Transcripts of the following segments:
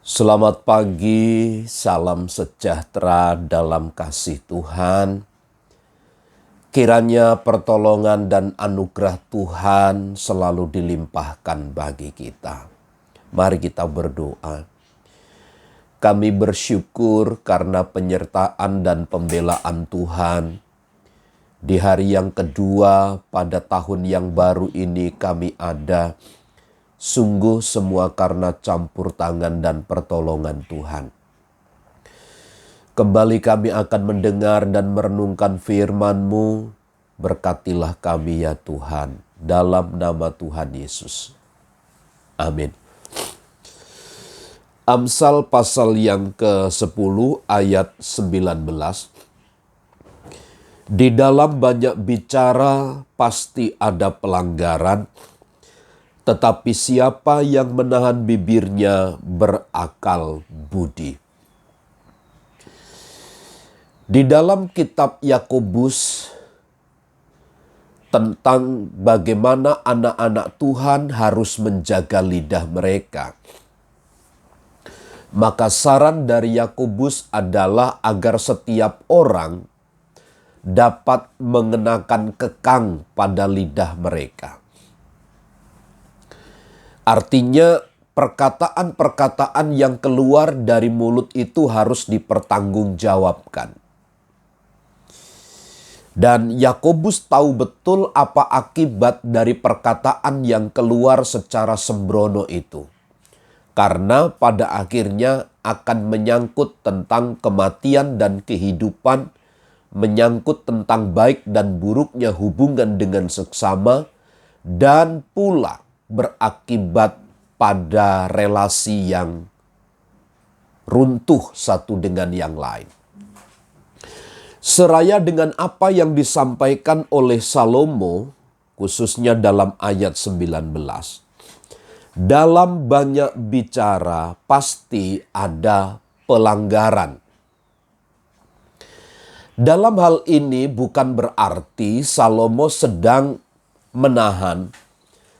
Selamat pagi, salam sejahtera dalam kasih Tuhan. Kiranya pertolongan dan anugerah Tuhan selalu dilimpahkan bagi kita. Mari kita berdoa. Kami bersyukur karena penyertaan dan pembelaan Tuhan. Di hari yang kedua pada tahun yang baru ini kami ada. Sungguh semua karena campur tangan dan pertolongan Tuhan. Kembali kami akan mendengar dan merenungkan firman-Mu. Berkatilah kami ya Tuhan, dalam nama Tuhan Yesus. Amin. Amsal pasal yang ke-10 ayat 19. Di dalam banyak bicara pasti ada pelanggaran, tetapi siapa yang menahan bibirnya berakal budi. Di dalam kitab Yakobus tentang bagaimana anak-anak Tuhan harus menjaga lidah mereka. Maka saran dari Yakobus adalah agar setiap orang dapat mengenakan kekang pada lidah mereka. Artinya perkataan-perkataan yang keluar dari mulut itu harus dipertanggungjawabkan. Dan Yakobus tahu betul apa akibat dari perkataan yang keluar secara sembrono itu. Karena pada akhirnya akan menyangkut tentang kematian dan kehidupan, menyangkut tentang baik dan buruknya hubungan dengan sesama, dan pula berakibat pada relasi yang runtuh satu dengan yang lain. Seraya dengan apa yang disampaikan oleh Salomo, khususnya dalam ayat 19. Dalam banyak bicara pasti ada pelanggaran. Dalam hal ini bukan berarti Salomo sedang menahan,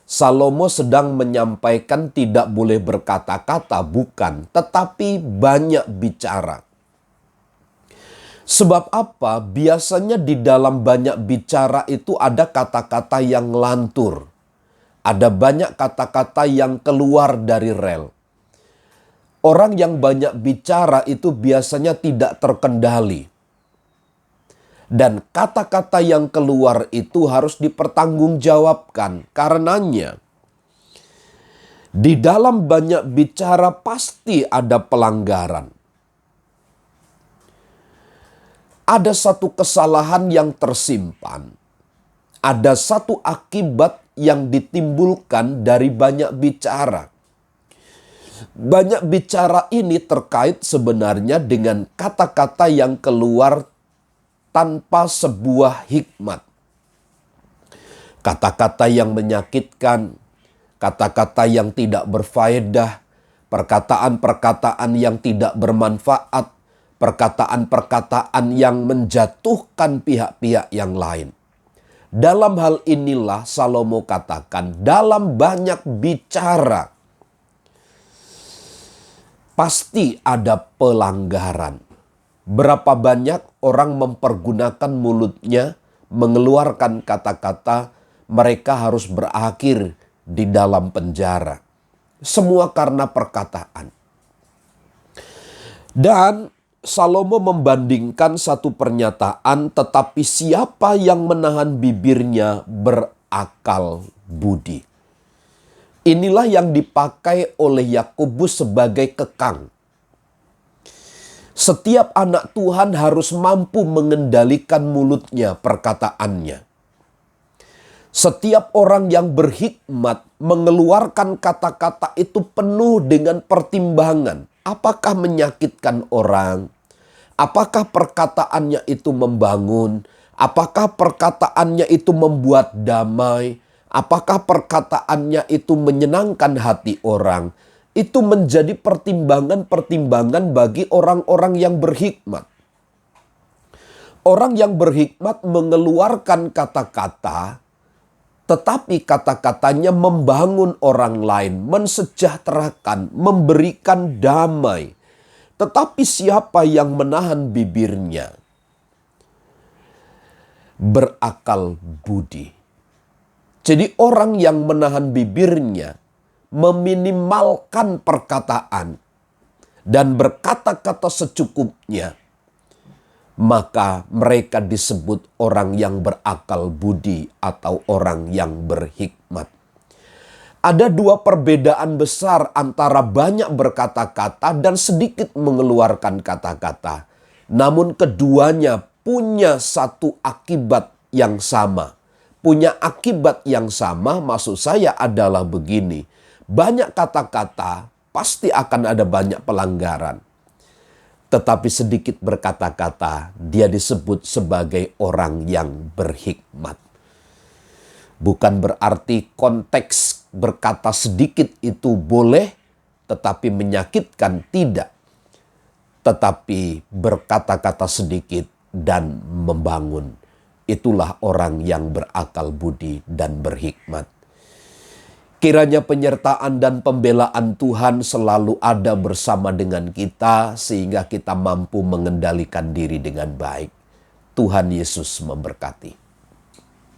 Salomo sedang menyampaikan tidak boleh berkata-kata, bukan, tetapi banyak bicara. Sebab apa? Biasanya di dalam banyak bicara itu ada kata-kata yang lantur. Ada banyak kata-kata yang keluar dari rel. Orang yang banyak bicara itu biasanya tidak terkendali. Dan kata-kata yang keluar itu harus dipertanggungjawabkan. Karenanya, di dalam banyak bicara pasti ada pelanggaran. Ada satu kesalahan yang tersimpan. Ada satu akibat yang ditimbulkan dari banyak bicara. Banyak bicara ini terkait sebenarnya dengan kata-kata yang keluar tanpa sebuah hikmat. Kata-kata yang menyakitkan, kata-kata yang tidak berfaedah, perkataan-perkataan yang tidak bermanfaat, perkataan-perkataan yang menjatuhkan pihak-pihak yang lain. Dalam hal inilah Salomo katakan, dalam banyak bicara pasti ada pelanggaran. Berapa banyak orang mempergunakan mulutnya mengeluarkan kata-kata, mereka harus berakhir di dalam penjara. Semua karena perkataan. Dan Salomo membandingkan satu pernyataan, tetapi siapa yang menahan bibirnya berakal budi. Inilah yang dipakai oleh Yakobus sebagai kekang. Setiap anak Tuhan harus mampu mengendalikan mulutnya, perkataannya. Setiap orang yang berhikmat mengeluarkan kata-kata itu penuh dengan pertimbangan. Apakah menyakitkan orang? Apakah perkataannya itu membangun? Apakah perkataannya itu membuat damai? Apakah perkataannya itu menyenangkan hati orang? Itu menjadi pertimbangan-pertimbangan bagi orang-orang yang berhikmat. Orang yang berhikmat mengeluarkan kata-kata tetapi kata-katanya membangun orang lain, mensejahterakan, memberikan damai. Tetapi siapa yang menahan bibirnya berakal budi. Jadi orang yang menahan bibirnya, meminimalkan perkataan, dan berkata-kata secukupnya, maka mereka disebut orang yang berakal budi atau orang yang berhikmat. Ada dua perbedaan besar antara banyak berkata-kata dan sedikit mengeluarkan kata-kata. Namun keduanya punya satu akibat yang sama. Punya akibat yang sama, maksud saya adalah begini. Banyak kata-kata pasti akan ada banyak pelanggaran. Tetapi sedikit berkata-kata, dia disebut sebagai orang yang berhikmat. Bukan berarti konteks berkata sedikit itu boleh, tetapi menyakitkan, tidak. Tetapi berkata-kata sedikit dan membangun. Itulah orang yang berakal budi dan berhikmat. Kiranya penyertaan dan pembelaan Tuhan selalu ada bersama dengan kita sehingga kita mampu mengendalikan diri dengan baik. Tuhan Yesus memberkati.